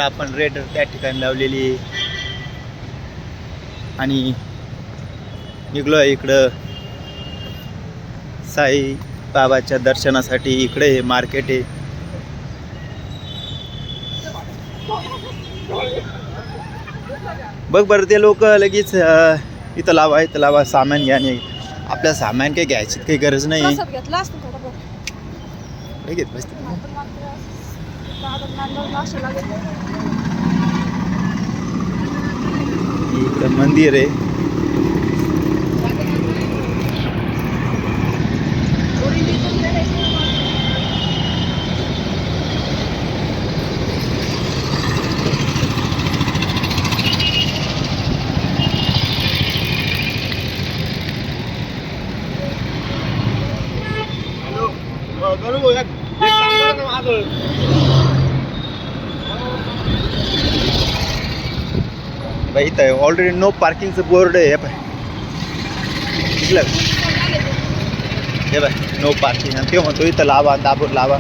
आपण रेड त्या ठिकाणी लावलेली आहे आणि निघलो आहे इकडं साई बाबाच्या दर्शनासाठी. इकडे हे मार्केट आहे. बघ बरं ते लोक लगेच इथं लावा सामान घ्या. नाही आपल्या सामान काही घ्यायची काही गरज नाही. घेत बसते इकडं मंदिर आहे. बाई इथं ऑलरेडी नो पार्किंगचं बोर्ड आहे. दिसलं हे बाय नो पार्किंग. आणि ते म्हणतो इथं लावा दाबून लावा.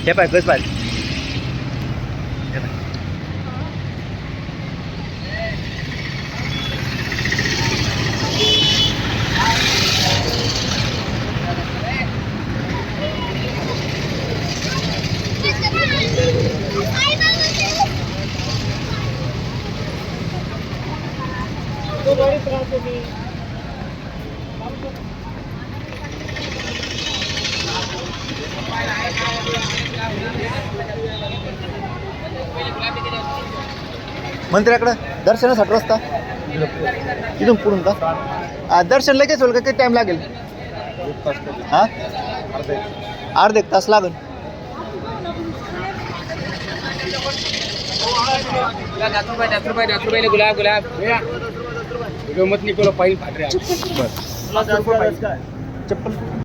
हे पाय कसं पाहिजे मंदिराकडं दर्शनासाठी रस्ता इथून पुढून का दर्शन लगेच होईल का किती टाइम लागेल? हां अर्धा एक तास लागेल. गुलाब मत निकोला पाहिजे चप्पल